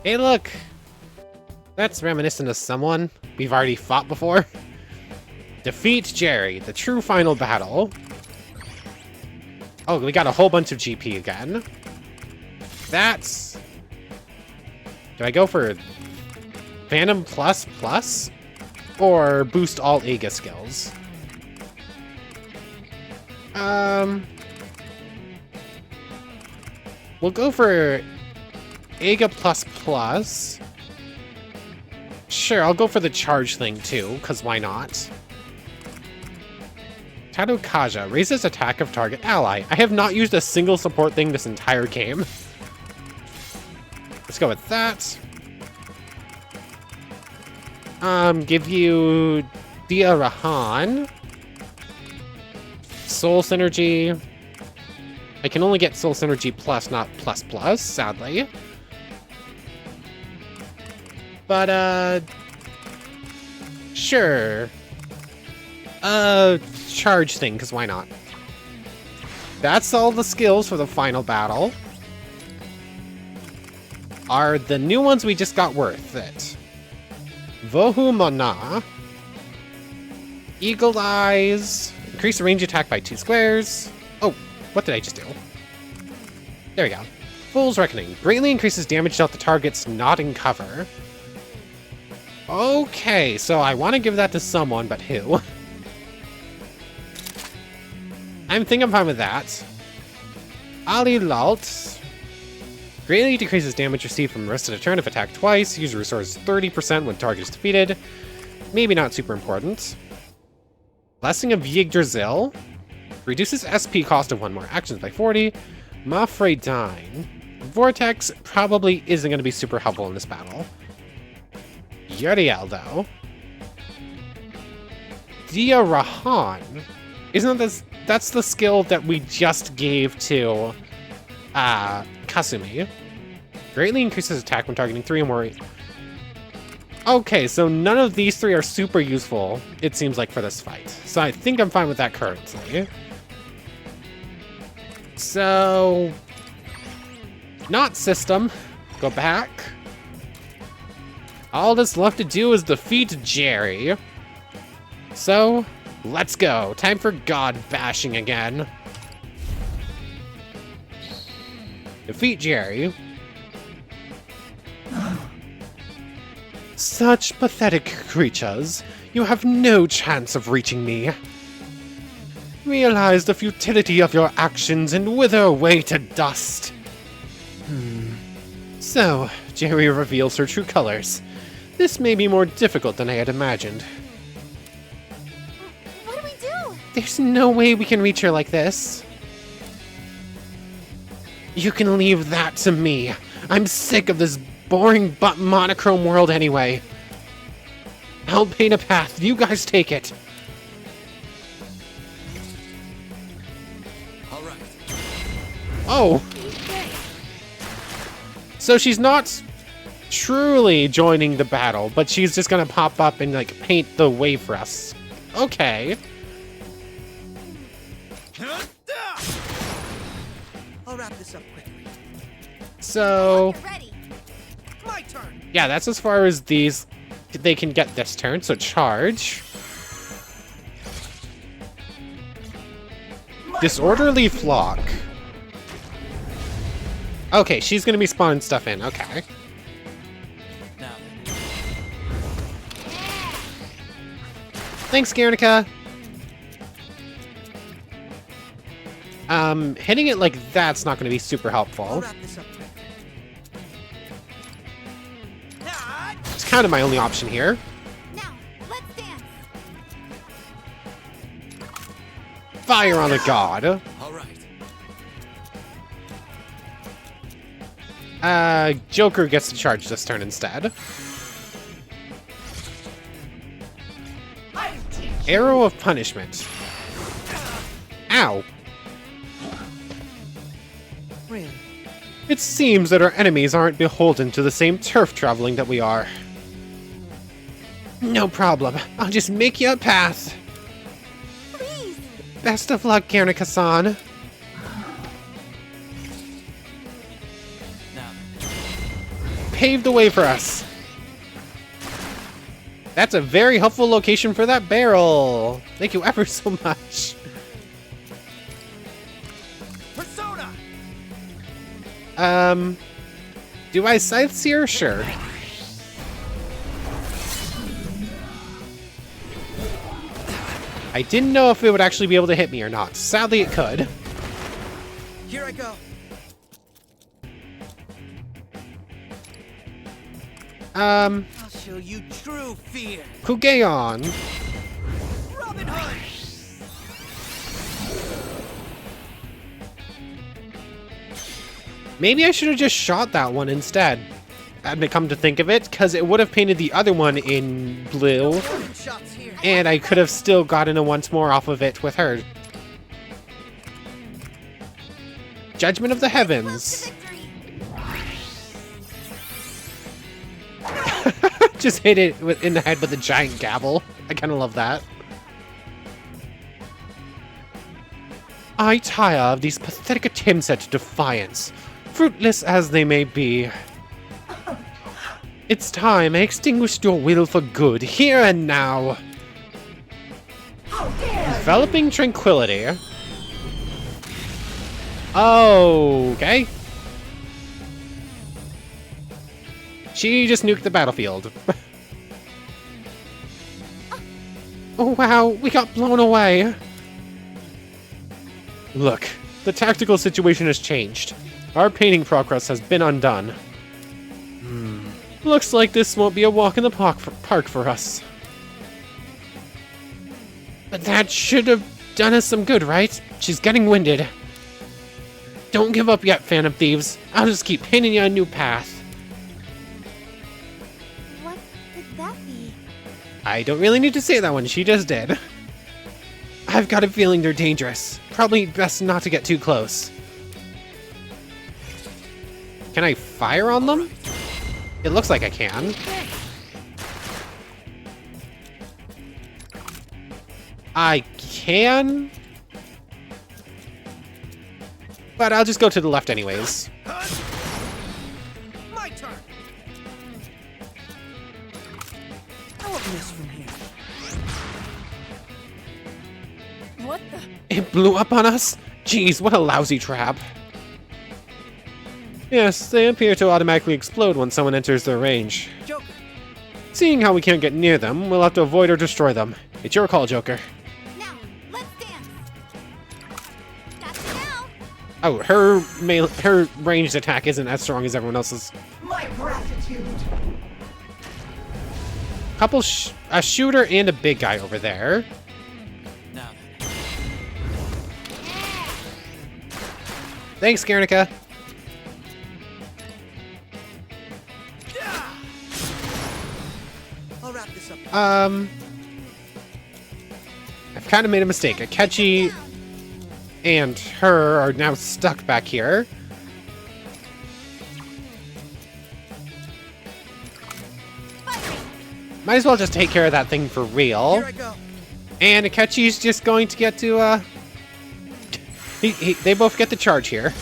Hey, look! That's reminiscent of someone we've already fought before. Defeat Jerry, the true final battle. Oh, we got a whole bunch of GP again. That's... Do I go for Phantom Plus Plus? Or boost all Aga skills? We'll go for Aga Plus Plus. Sure, I'll go for the charge thing too, because why not? Tactica raises attack of target ally. I have not used a single support thing this entire game. Let's go with that. Give you Dia Rahan. Soul Synergy. I can only get Soul Synergy plus, not plus plus, sadly. But, sure. Charge thing, because why not? That's all the skills for the final battle. Are the new ones we just got worth it? Vohu Mana. Eagle Eyes. Increase the range attack by 2 squares. Oh, what did I just do? There we go. Fool's Reckoning. Greatly increases damage dealt to targets not in cover. Okay, so I want to give that to someone, but who? I think I'm fine with that. Ali Lalt. Greatly decreases damage received from rest of the turn if attacked twice. User restores 30% when target is defeated. Maybe not super important. Blessing of Yggdrasil. Reduces SP cost of 1 more actions by 40. Mafredine. Vortex probably isn't going to be super helpful in this battle. Yuriel, though. Dia Rahan. Isn't this... That's the skill that we just gave to... Kasumi. Greatly increases attack when targeting 3 or more... Okay, so none of these 3 are super useful, it seems like, for this fight. So I think I'm fine with that currently. So... Not system. Go back. All that's left to do is defeat Jerry. So, let's go. Time for God bashing again. Defeat Jerry. Such pathetic creatures. You have no chance of reaching me. Realize the futility of your actions and wither away to dust. So, Jerry reveals her true colors. This may be more difficult than I had imagined. What do we do? There's no way we can reach her like this. You can leave that to me. I'm sick of this boring but monochrome world anyway. I'll paint a path. You guys take it. All right. Oh. So she's not truly joining the battle, but she's just gonna pop up and like paint the way for us. Okay. I'll wrap this up quickly. So Get ready. My turn. yeah, that's as far as these they can get this turn. So charge. Disorderly flock. Okay, she's gonna be spawning stuff in. Okay. Now. Thanks, Guernica. Hitting it like that's not gonna be super I'll helpful. wrap this up quickly. It's kind of my only option here. Now, let's dance. Fire on the god. All right. Joker gets to charge this turn instead. Arrow of Punishment. Ow. Really? It seems that our enemies aren't beholden to the same turf traveling that we are. No problem. I'll just make you a path. Please. Best of luck, Guernica-san. Now. paved the way for us. That's a very helpful location for that barrel. Thank you ever so much. Persona. Do I sightseer? Sure. I didn't know if it would actually be able to hit me or not. Sadly, it could. Here I go. I'll show you true fear. Kugeon. Robin Hood. Maybe I should have just shot that one instead. I'd come to think of it, because it would have painted the other one in blue, Warning shots here. and I could have still gotten a once more off of it with her. Judgment of the Heavens. Just hit it in the head with a giant gavel. I kind of love that. I tire of these pathetic attempts at defiance, fruitless as they may be. It's time I extinguished your will for good, here and now. Developing tranquility. Okay. She just nuked the battlefield. Oh wow, we got blown away. Look, the tactical situation has changed. Our painting progress has been undone. Looks like this won't be a walk in the park for us. But that should have done us some good, right? She's getting winded. Don't give up yet, Phantom Thieves. I'll just keep painting you a new path. What could that be? I don't really need to say that one, she just did. I've got a feeling they're dangerous. Probably best not to get too close. Can I fire on them? It looks like I can. I can? But I'll just go to the left anyways. My turn. I won't miss from here. What the? It blew up on us? Jeez, what a lousy trap. Yes, they appear to automatically explode when someone enters their range. Joker. Seeing how we can't get near them, we'll have to avoid or destroy them. It's your call, Joker. Now, let's dance. Got you now. Oh, her ranged attack isn't as strong as everyone else's. My gratitude. A shooter and a big guy over there. Now Thanks, Guernica. I'll wrap this up. I've kind of made a mistake. Akechi and her are now stuck back here. Might as well just take care of that thing for real. Here I go. And Akechi's just going to get to, they both get the charge here.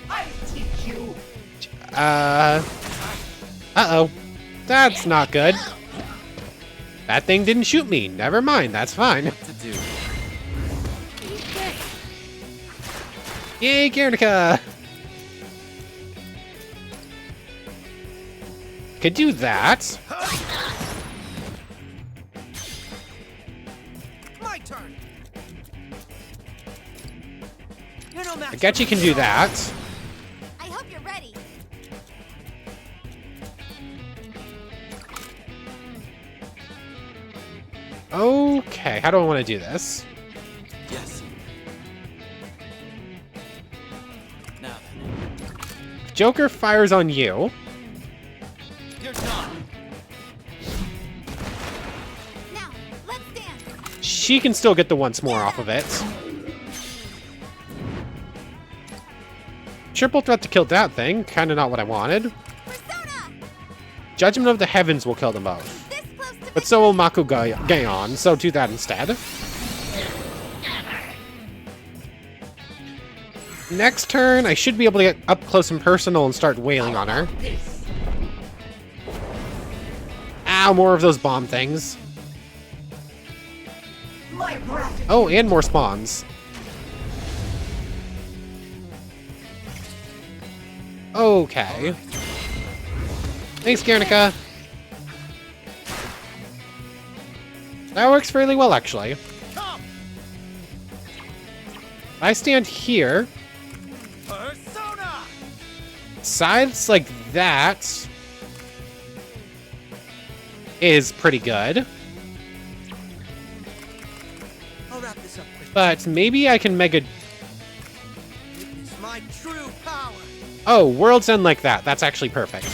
I teach you. Uh-oh. That's not good. That thing didn't shoot me. Never mind, that's fine. To do. Yay, Guernica! Could do that. My turn. You're no match. Akechi can do that. I hope you're ready. Okay, how do I want to do this? Yes. Now If Joker fires on you, you're done. Now, let's dance. she can still get the once more off of it. Triple threat to kill that thing. Kinda not what I wanted. Persona! Judgment of the Heavens will kill them both. This close to But so will Makugaon, so do that instead. Next turn, I should be able to get up close and personal and start wailing on her. This. Ow, more of those bomb things. My gratitude. Oh, and more spawns. Okay. Thanks, Guernica. That works fairly well, actually. I stand here. Persona! Sides like that is pretty good. I'll wrap this up quick. But maybe I can mega... Witness my true power. Oh, World's End like that. That's actually perfect.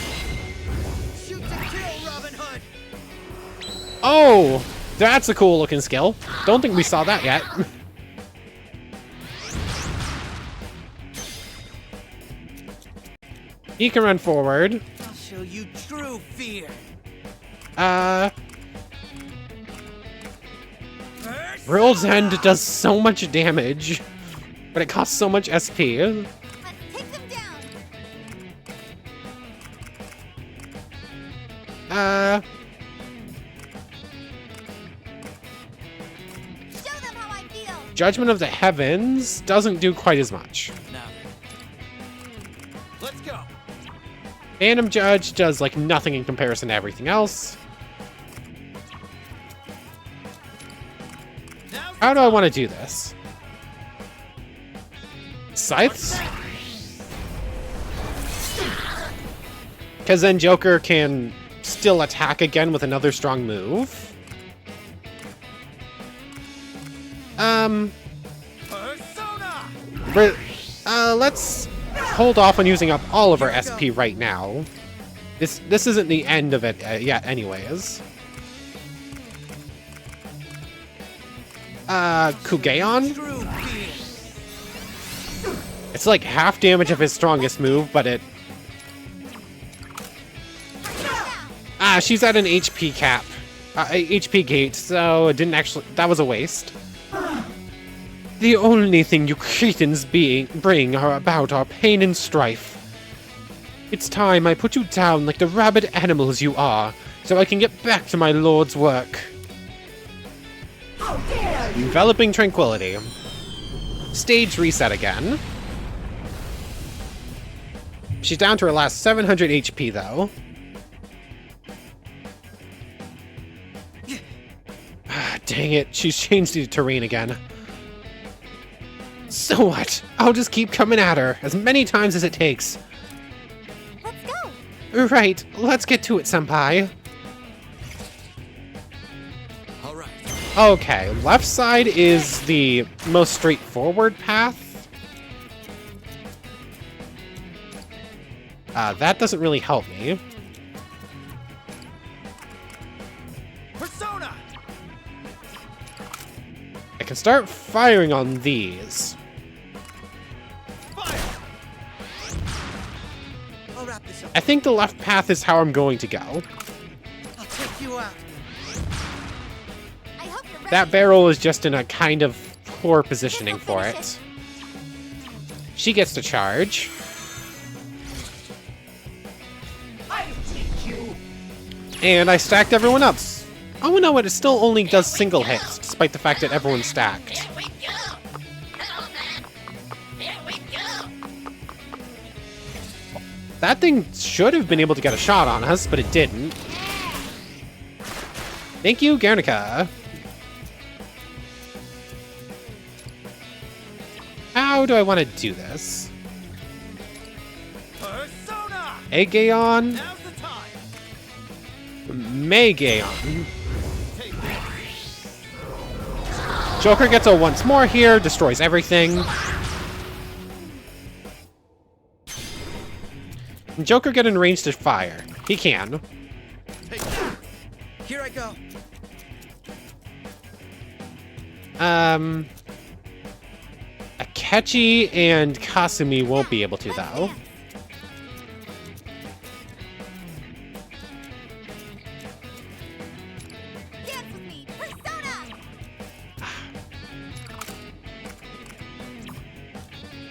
Shoot to kill, Robin Hood. Oh! That's a cool looking skill. Don't think we saw that yet. He can run forward. I'll show you true fear. World's End does so much damage, but it costs so much SP. Let's take them down. Show them how I feel. Judgment of the Heavens doesn't do quite as much. Now, let's go. Phantom Judge does like nothing in comparison to everything else. How do I want to do this? Scythes? Because then Joker can still attack again with another strong move. Persona! Let's hold off on using up all of our SP right now. This isn't the end of it yet anyways. Kugeon? True fear. It's like half damage of his strongest move, but it... Ah, she's at an HP cap. HP gate, so it didn't actually... That was a waste. The only thing you cretins bring are about our pain and strife. It's time I put you down like the rabid animals you are, so I can get back to my lord's work. How dare you! Enveloping Tranquility. Stage reset again. She's down to her last 700 HP, though. Ah, dang it, she's changed the terrain again. So what? I'll just keep coming at her, as many times as it takes. Let's go. Right, let's get to it, senpai. All right. Okay, left side is the most straightforward path. That doesn't really help me. Persona! I can start firing on these. Fire! I'll wrap this up. I think the left path is how I'm going to go. I'll take you out. I hope you're ready. That barrel is just in a kind of poor positioning for it. She gets to charge. I teach you. And I stacked everyone else. Oh no, it still only does single hits, despite the fact that everyone's stacked. Here we go! Come on! Here we go! That thing should have been able to get a shot on us, but it didn't. Thank you, Guernica. How do I want to do this? Persona! Aegeon? Now's the time. Megaon. Take this. Joker gets a once more here, destroys everything. Can Joker get in range to fire? He can. Take that. Here I go. Akechi and Kasumi won't be able to, though. Dance with me. Persona.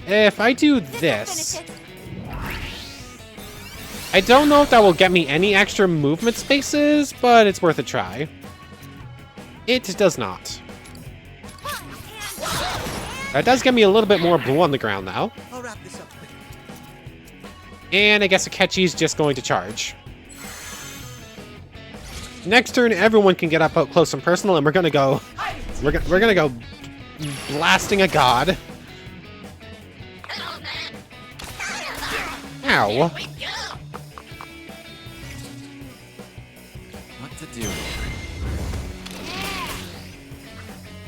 If I do This'll this, finish it. I don't know if that will get me any extra movement spaces, but it's worth a try. It does not. That does get me a little bit more blue on the ground now. I'll wrap this up quick. And I guess Akechi's just going to charge. Next turn, everyone can get up close and personal, and we're gonna go. We're gonna go blasting a god. Hello there. Ow! Here we go. What to do?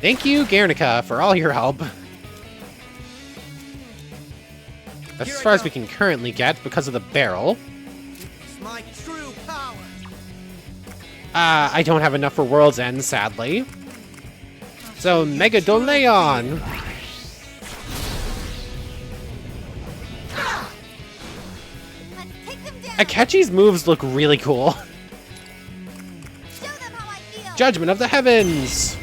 Thank you, Guernica, for all your help. That's Here as I far as go. we can currently get because of the barrel. It's my true power. I don't have enough for World's End, sadly. So, Mega Doleon! Let's take them down. Akechi's moves look really cool. Show them how I feel. Judgment of the Heavens!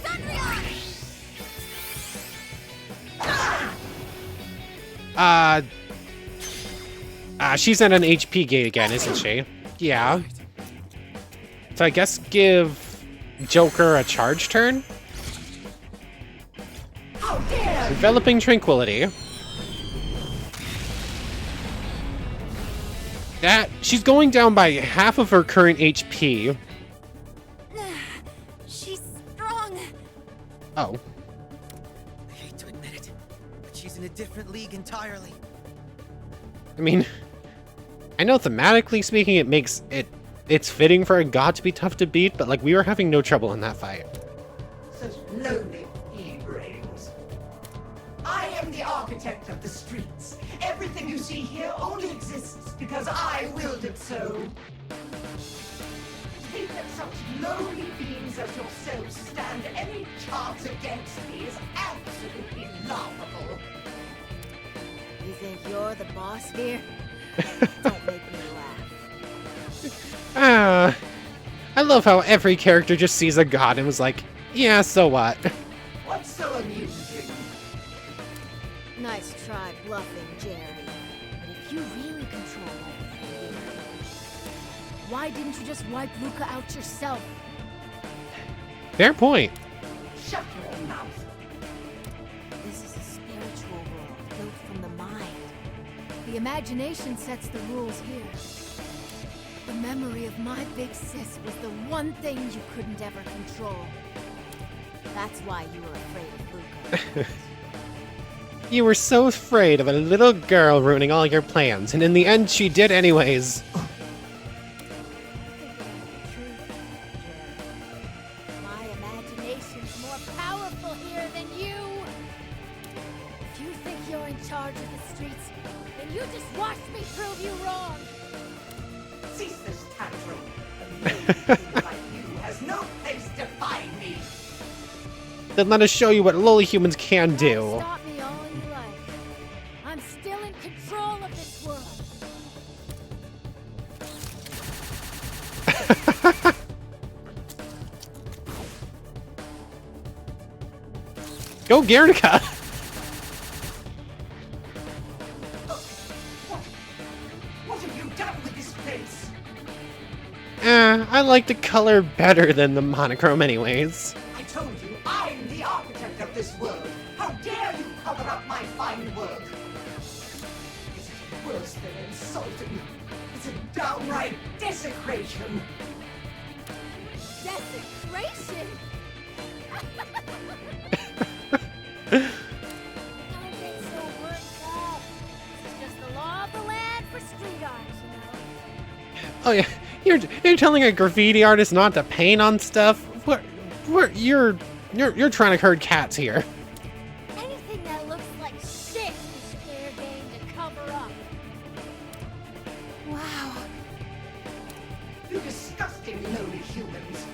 Thundrion. She's at an HP gate again, isn't she? Yeah. So I guess give Joker a charge turn? How dare you! Developing Tranquility. She's going down by half of her current HP. She's strong. Oh. I hate to admit it, but she's in a different league entirely. I mean, I know thematically speaking it's fitting for a god to be tough to beat, but like we were having no trouble in that fight. Such lowly e-brains. I am the architect of the streets. Everything you see here only exists because I willed it so. To think that such lowly beings as yourselves stand any chance against me is absolutely laughable. You think you're the boss here? Don't make me laugh. I love how every character just sees a god and was like, yeah, so what? What's so amusing? Nice try bluffing, Jerry. But if you really control everything, why didn't you just wipe Luca out yourself? Fair point. Shut your mouth. This is a spiritual world built from the mind. The imagination sets the rules here. The memory of my big sis was the one thing you couldn't ever control. That's why you were afraid of Luca. You were so afraid of a little girl ruining all your plans, and in the end she did anyways. My imagination's more powerful here than you. If you think you're in charge of the streets, then you just watch me prove you wrong. Cease this tantrum. A lowly being like you has no place to find me. Then let us show you what lowly humans can do. Stop me all you like. I'm still in control of this world. Go Guernica! What have you done with this place? I like the color better than the monochrome anyways. I told you, I'm the architect of this world. How dare you cover up my fine work? It's worse than insulting. It's a downright desecration. Desecration? Don't get so worked up. This is just the law of the land for street art, you know? Oh yeah, you're telling a graffiti artist not to paint on stuff? You're trying to herd cats here. Anything that looks like shit is fair game to cover up. Wow. You disgusting lowly humans.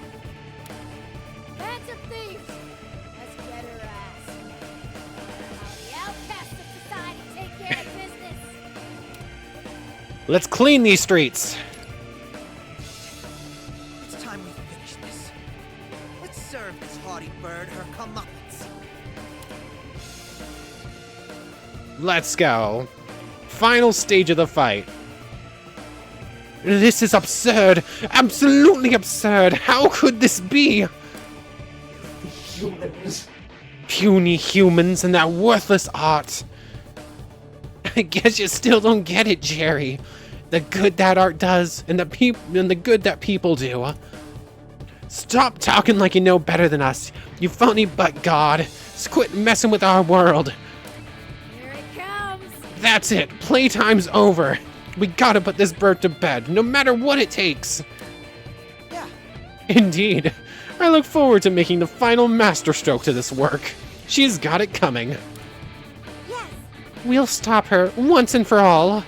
Phantom Thieves! Let's get her ass. How the outcasts of society take care of business. Let's clean these streets. It's time we finish this. Let's serve this haughty bird her comeuppance. Let's go. Final stage of the fight. This is absurd. Absolutely absurd. How could this be? Humans. Puny humans and that worthless art. I guess you still don't get it, Jerry. The good that art does, and the good that people do. Stop talking like you know better than us, you phony butt god. Just quit messing with our world. Here it comes! That's it. Playtime's over. We gotta put this bird to bed, no matter what it takes. Yeah. Indeed. I look forward to making the final masterstroke to this work. She's got it coming. Yes. We'll stop her once and for all.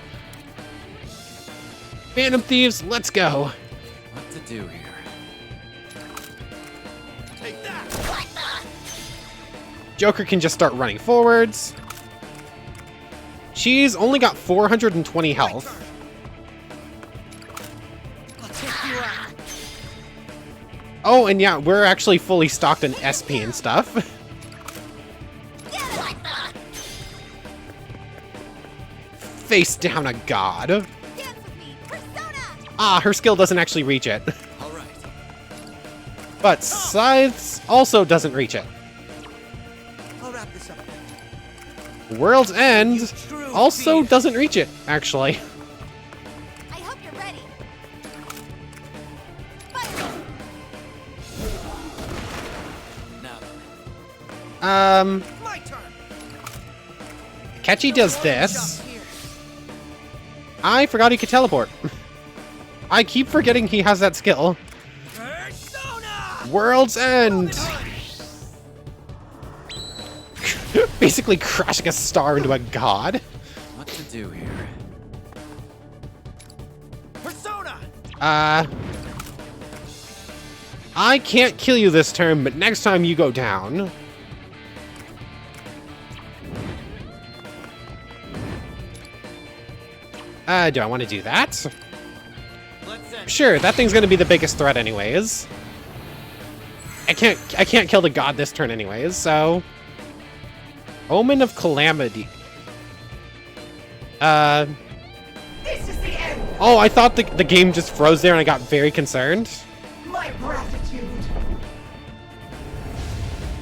Phantom Thieves, let's go. What to do here? Take that! What the? Joker can just start running forwards. She's only got 420 health. I'll take you out. Oh, and yeah, we're actually fully stocked in SP and stuff. What the? Face down a god. Dance with me. Persona. Ah, her skill doesn't actually reach it. All right. But Scythes also doesn't reach it. I'll wrap this up. World's End also doesn't reach it, actually. I hope you're ready. Fire. Now, Um, my turn. Catchy does this. Jump here. I forgot he could teleport. I keep forgetting he has that skill. Persona! World's End! Basically crashing a star into a god. What to do here? Persona! I can't kill you this turn, but next time you go down. Do I want to do that? Let's end. Sure, that thing's gonna be the biggest threat anyways. I can't kill the god this turn anyways, so... Omen of Calamity. This is the end. Oh, I thought the game just froze there and I got very concerned. My gratitude.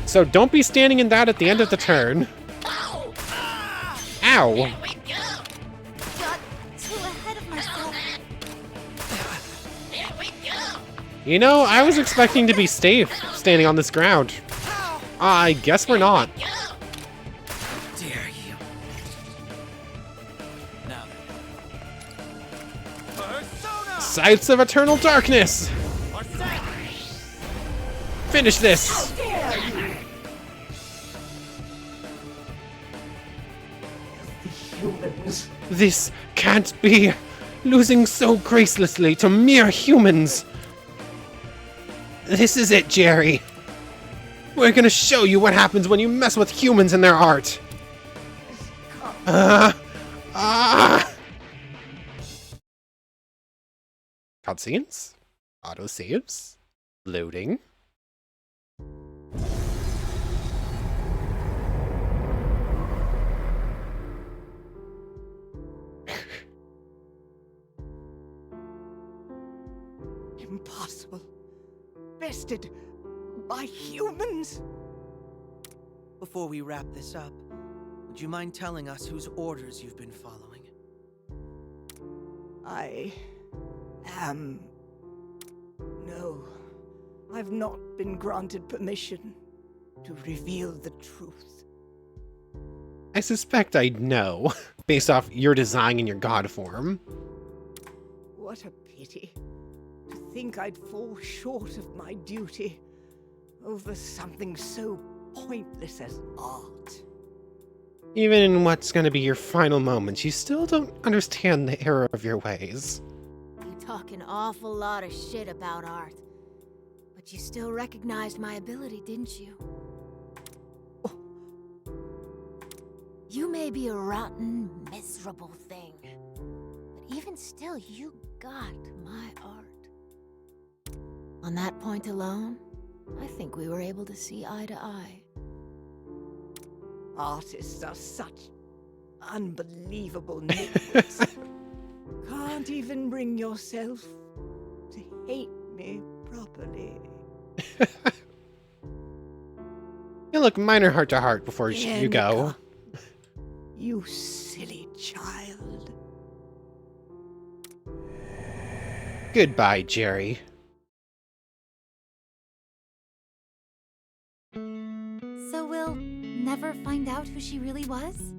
So don't be standing in that at the end of the turn. Oh! Ow! Here we go! Got too ahead of myself. Here we go! You know, I was expecting to be safe standing on this ground. I guess we're not. Go! Dare you? Now then. Persona! Scythes of Eternal Darkness! Persona! Finish this! Dare you? The humans. This can't be! Losing so gracelessly to mere humans! This is it, Jerry! We're gonna show you what happens when you mess with humans and their art! Cutscenes? Autosaves? Loading? Impossible. Bested by humans. Before we wrap this up, would you mind telling us whose orders you've been following? I am... No. I've not been granted permission to reveal the truth. I suspect I'd know, based off your design and your god form. What a pity. To think I'd fall short of my duty over something so pointless as art. Even in what's gonna be your final moments, you still don't understand the error of your ways. You talk an awful lot of shit about art. But you still recognized my ability, didn't you? You may be a rotten, miserable thing. But even still, you got my art. On that point alone, I think we were able to see eye to eye. Artists are such unbelievable nitwits. Can't even bring yourself to hate me properly. You look minor heart to heart before you go. Danica, you silly child. Goodbye, Jerry. So we'll never find out who she really was?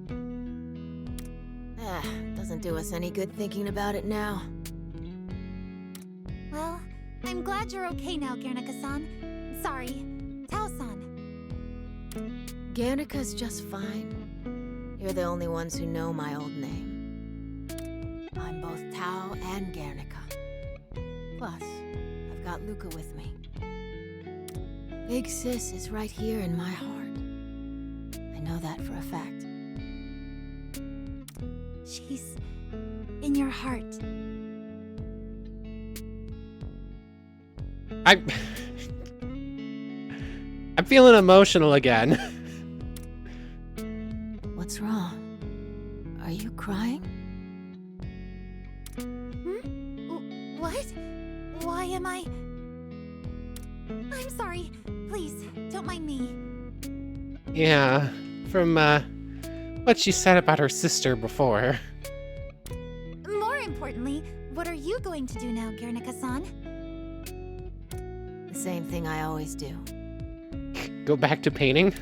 Doesn't do us any good thinking about it now. Well, I'm glad you're okay now, Guernica-san. Sorry, Tao-san. Guernica's just fine. You're the only ones who know my old name. I'm both Tao and Guernica. Plus, I've got Luca with me. Big Sis is right here in my heart. I know that for a fact. She's in your heart. I'm feeling emotional again. What's wrong? Are you crying? What? Why am I... I'm sorry. Please, don't mind me. Yeah, from what she said about her sister before. More importantly, what are you going to do now, Guernica-san? The same thing I always do. Go back to painting?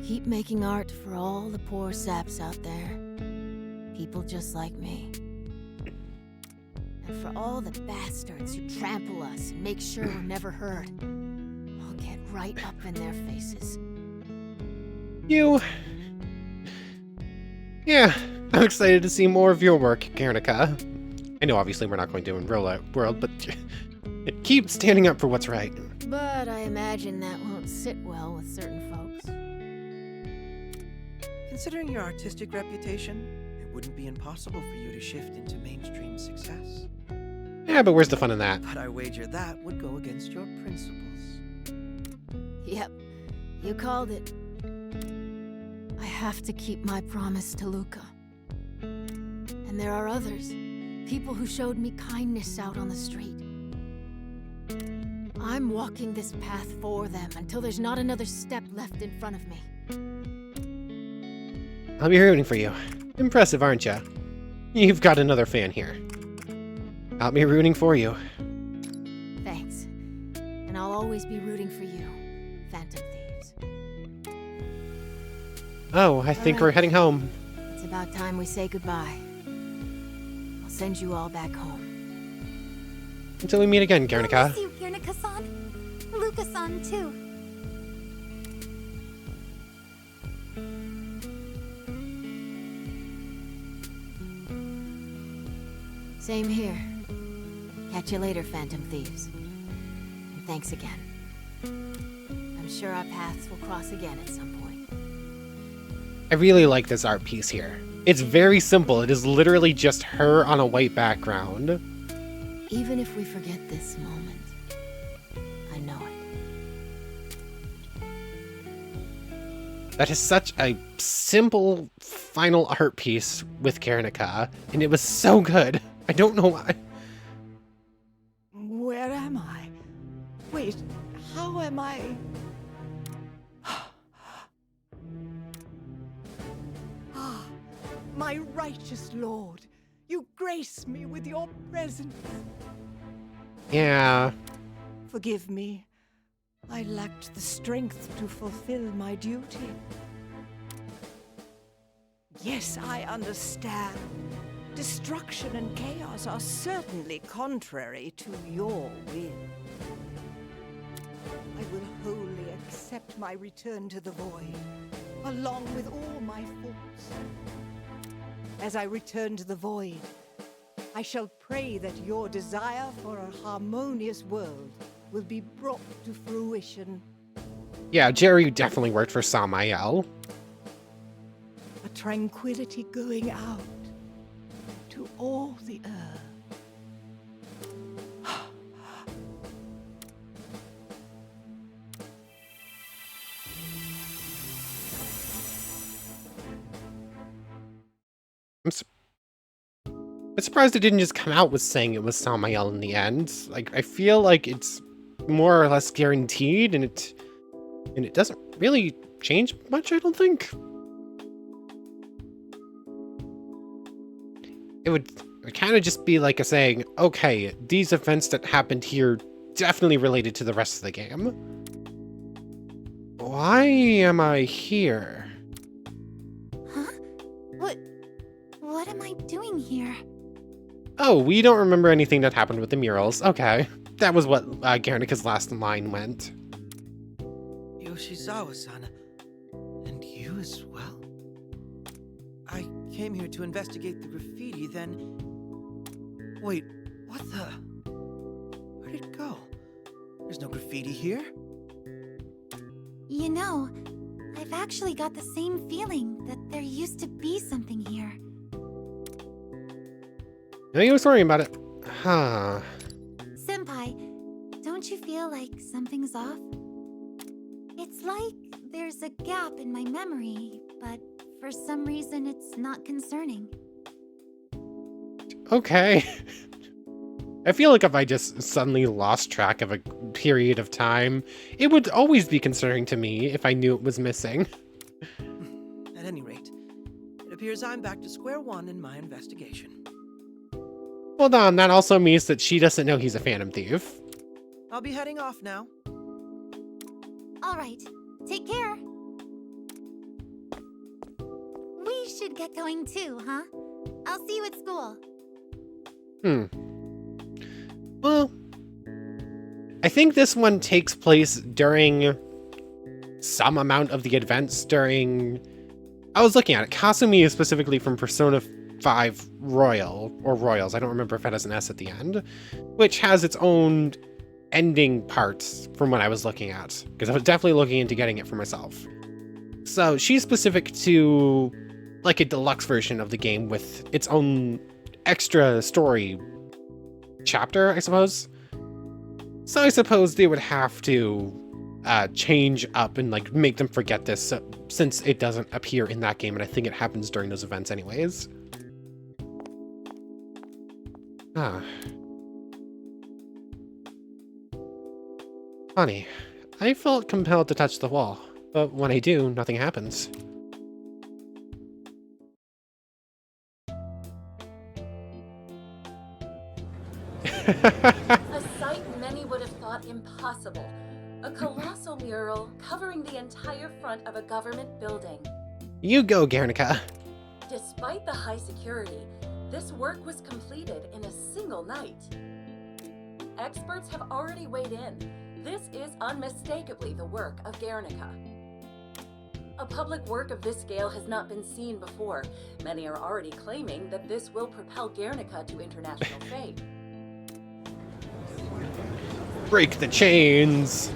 Keep making art for all the poor saps out there. People just like me. And for all the bastards who trample us and make sure we're never heard. I'll get right up in their faces. Yeah, I'm excited to see more of your work, Guernica. I know obviously we're not going to in real world, but keep standing up for what's right. But I imagine that won't sit well with certain folks. Considering your artistic reputation, it wouldn't be impossible for you to shift into mainstream success. Yeah, but where's the fun in that? But I wager that would go against your principles. Yep, you called it. I have to keep my promise to Luca. And there are others. People who showed me kindness out on the street. I'm walking this path for them until there's not another step left in front of me. I'll be rooting for you. Impressive, aren't ya? You've got another fan here. I'll be rooting for you. Thanks. And I'll always be rooting for you, Phantom Thieves. Oh, I think Alright. we're heading home. It's about time we say goodbye. I'll send you all back home. Until we meet again, I Guernica. miss you, Guernica-san. Luca-san, too. Same here. Catch you later, Phantom Thieves. And thanks again. I'm sure our paths will cross again at some point. I really like this art piece here. It's very simple. It is literally just her on a white background. Even if we forget this moment, I know it. That is such a simple final art piece with Guernica, and it was so good. I don't know why. Where am I? Wait, how am I? Ah, my righteous lord, you grace me with your presence. Yeah. Forgive me. I lacked the strength to fulfill my duty. Yes, I understand. Destruction and chaos are certainly contrary to your will. I will wholly accept my return to the void, along with all my faults. As I return to the void, I shall pray that your desire for a harmonious world will be brought to fruition. Yeah, Jerry definitely worked for Samael. A tranquility going out to all the earth. I'm surprised it didn't just come out with saying it was Samael in the end. Like, I feel like it's more or less guaranteed, and it doesn't really change much, I don't think. It would kind of just be like a saying, okay, these events that happened here definitely related to the rest of the game. Why am I here? Huh? What am I doing here? Oh, we don't remember anything that happened with the murals. Okay. That was what Guernica's last line went. Yoshizawa-san, and you as well? I came here to investigate the graffiti, then... Wait, what the... Where'd it go? There's no graffiti here? You know, I've actually got the same feeling that there used to be something here. No, you was worrying about it. Huh. Senpai, don't you feel like something's off? It's like there's a gap in my memory, but for some reason it's not concerning. Okay. I feel like if I just suddenly lost track of a period of time, it would always be concerning to me if I knew it was missing. At any rate, it appears I'm back to square one in my investigation. Hold on, that also means that she doesn't know he's a Phantom Thief. I'll be heading off now. Alright, take care. We should get going too, huh? I'll see you at school. Well, I think this one takes place during some amount of the events during... I was looking at it. Kasumi is specifically from Persona 5 Royal, or Royals, I don't remember if it has an S at the end, which has its own ending parts from what I was looking at, because I was definitely looking into getting it for myself. So she's specific to like a deluxe version of the game with its own extra story chapter, I suppose. So I suppose they would have to change up and like make them forget this since it doesn't appear in that game, and I think it happens during those events anyways. Funny. I felt compelled to touch the wall, but when I do, nothing happens. A sight many would have thought impossible. A colossal mural covering the entire front of a government building. You go, Guernica. Despite the high security, this work was completed in a single night. Experts have already weighed in. This is unmistakably the work of Guernica. A public work of this scale has not been seen before. Many are already claiming that this will propel Guernica to international fame. Break the chains.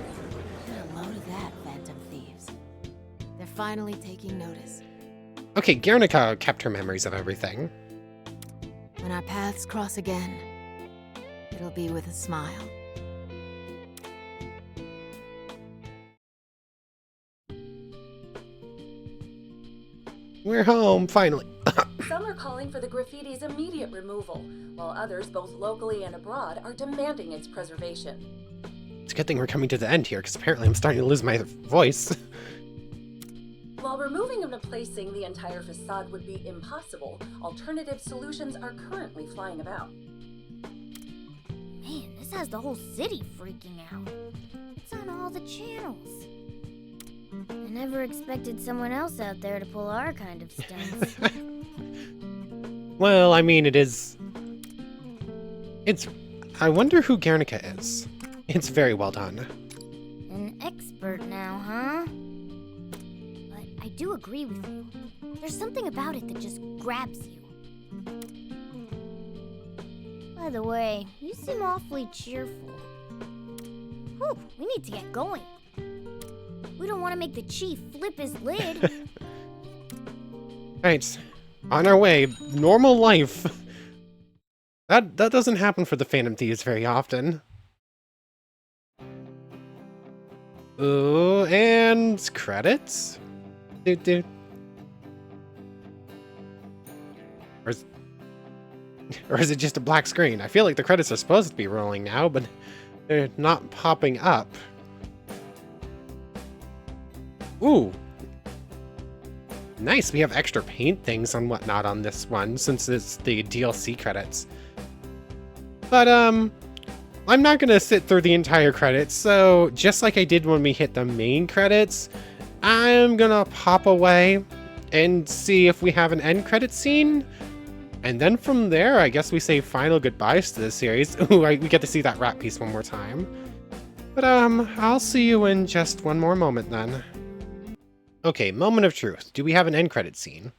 Get a load of that, Phantom Thieves. They're finally taking notice. Okay, Guernica kept her memories of everything. When our paths cross again, it'll be with a smile. We're home, finally. Some are calling for the graffiti's immediate removal, while others, both locally and abroad, are demanding its preservation. It's a good thing we're coming to the end here, because apparently I'm starting to lose my voice. While removing and replacing the entire facade would be impossible, alternative solutions are currently flying about. Man, this has the whole city freaking out. It's on all the channels. I never expected someone else out there to pull our kind of stunts. Well, I mean, it's... I wonder who Guernica is. It's very well done. An expert now, huh? But I do agree with you. There's something about it that just grabs you. By the way, you seem awfully cheerful. Whew, we need to get going. We don't want to make the chief flip his lid. Right. On our way. Normal life. That doesn't happen for the Phantom Thieves very often. Ooh, and credits? Where's... Or is it just a black screen? I feel like the credits are supposed to be rolling now, but they're not popping up. Ooh. Nice, we have extra paint things and whatnot on this one, since it's the DLC credits. But, I'm not gonna sit through the entire credits, so just like I did when we hit the main credits, I'm gonna pop away and see if we have an end credit scene. And then from there, I guess we say final goodbyes to this series. Ooh, we get to see that rat piece one more time. But, I'll see you in just one more moment then. Okay, moment of truth. Do we have an end credit scene?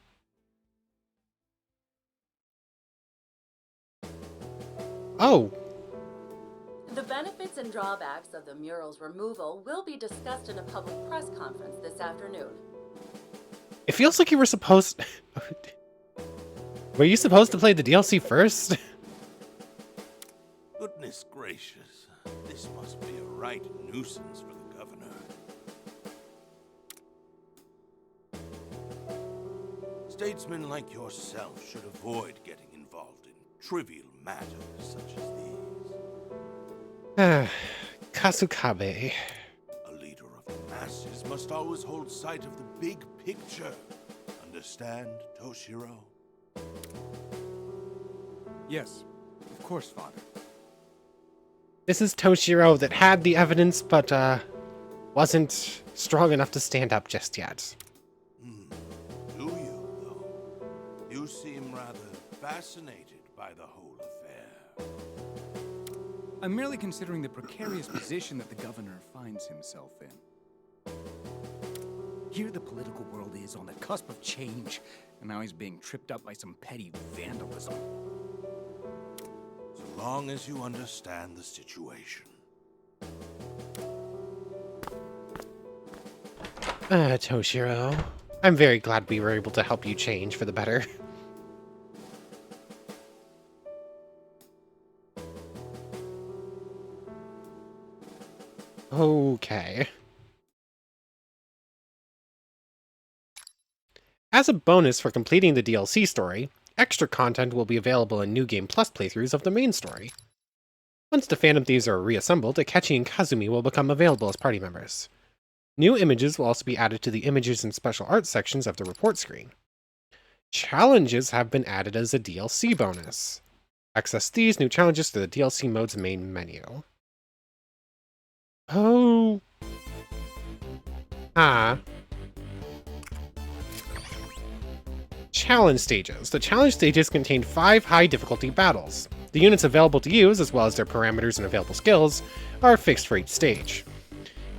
Oh. The benefits and drawbacks of the mural's removal will be discussed in a public press conference this afternoon. It feels like you were supposed... Were you supposed to play the DLC first? Goodness gracious. This must be a right nuisance for the governor. Statesmen like yourself should avoid getting involved in trivial matters such as these. Kasukabe. A leader of the masses must always hold sight of the big picture. Understand, Toshiro? Yes, of course, Father. This is Toshiro that had the evidence, but, wasn't strong enough to stand up just yet. Do you, though? You seem rather fascinated by the whole affair. I'm merely considering the precarious position that the governor finds himself in. Here the political world is on the cusp of change, and now he's being tripped up by some petty vandalism. So long as you understand the situation. Toshiro. I'm very glad we were able to help you change for the better. Okay. As a bonus for completing the DLC story, extra content will be available in New Game Plus playthroughs of the main story. Once the Phantom Thieves are reassembled, Akechi and Kazumi will become available as party members. New images will also be added to the images and special art sections of the report screen. Challenges have been added as a DLC bonus. Access these new challenges through the DLC mode's main menu. Oh. Challenge stages. The challenge stages contain 5 high difficulty battles. The units available to use, as well as their parameters and available skills, are fixed for each stage.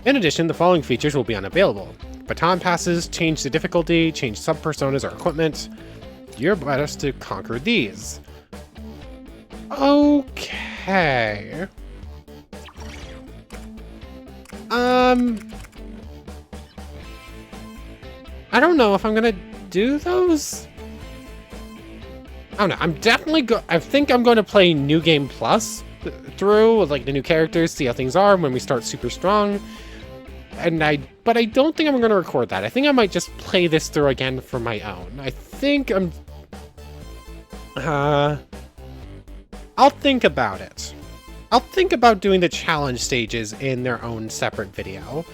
In addition, the following features will be unavailable. Baton passes, change the difficulty, change sub-personas or equipment. Do your best to conquer these. Okay. I don't know if I'm gonna do those. I don't know. I'm definitely I think I'm going to play New Game Plus through with like the new characters, see how things are when we start super strong. But I don't think I'm going to record that. I think I might just play this through again for my own. I think I'm. I'll think about it. I'll think about doing the challenge stages in their own separate video.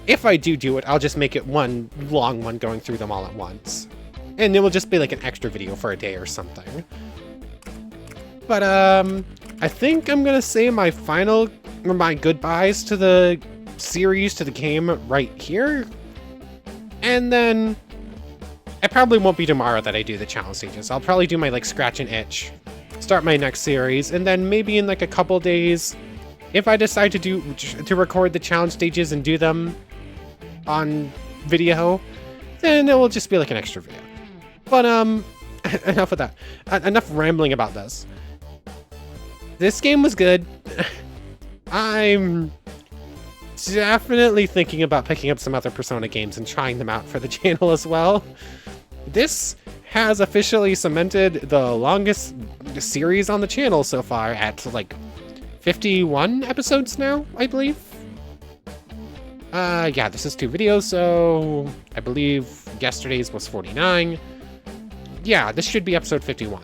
If I do it, I'll just make it one long one going through them all at once. And it will just be like an extra video for a day or something. But, I think I'm gonna say my goodbyes to the series, to the game right here. And then, it probably won't be tomorrow that I do the challenge stages. I'll probably do my, like, scratch and itch, start my next series, and then maybe in, like, a couple days, if I decide to record the challenge stages and do them on video, then it will just be like an extra video. But, enough of that. Enough rambling about this. This game was good. I'm definitely thinking about picking up some other Persona games and trying them out for the channel as well. This has officially cemented the longest series on the channel so far at, like, 51 episodes now, I believe. Yeah, this is 2 videos, so I believe yesterday's was 49. Yeah, this should be episode 51.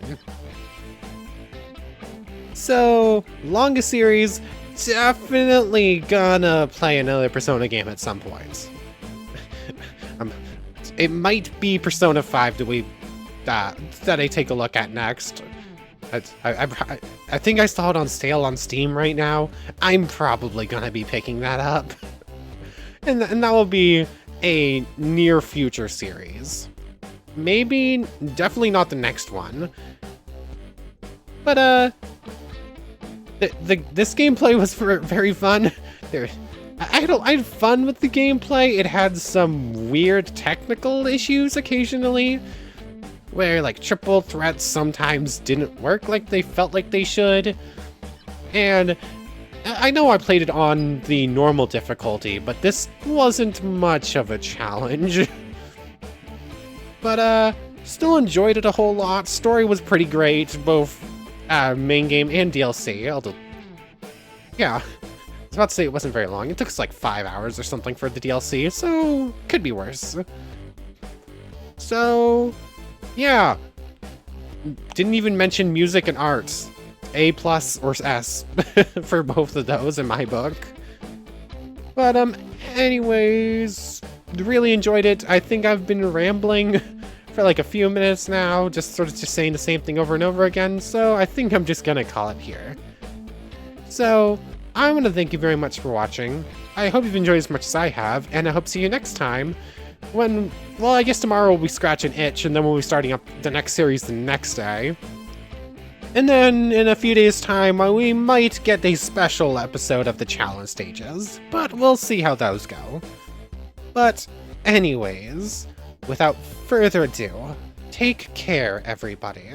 So, longest series, definitely gonna play another Persona game at some point. It might be Persona 5 that I take a look at next. I think I saw it on sale on Steam right now. I'm probably gonna be picking that up. And that will be a near future series. Maybe, definitely not the next one. But, this gameplay was very fun. I had fun with the gameplay. It had some weird technical issues occasionally, where like triple threats sometimes didn't work like they felt like they should. And I know I played it on the normal difficulty, but this wasn't much of a challenge. But still enjoyed it a whole lot. Story was pretty great, both main game and DLC. Although, yeah, I was about to say it wasn't very long. It took us like 5 hours or something for the DLC, so could be worse. So, yeah. Didn't even mention music and arts. A+ or S for both of those in my book. But anyways, really enjoyed it. I think I've been rambling for like a few minutes now, just saying the same thing over and over again, so I think I'm just gonna call it here. So, I want to thank you very much for watching. I hope you've enjoyed as much as I have, and I hope to see you next time when, well, I guess tomorrow we'll be scratching itch, and then we'll be starting up the next series the next day. And then, in a few days' time, we might get a special episode of the challenge stages, but we'll see how those go. But, anyways, without further ado, take care, everybody.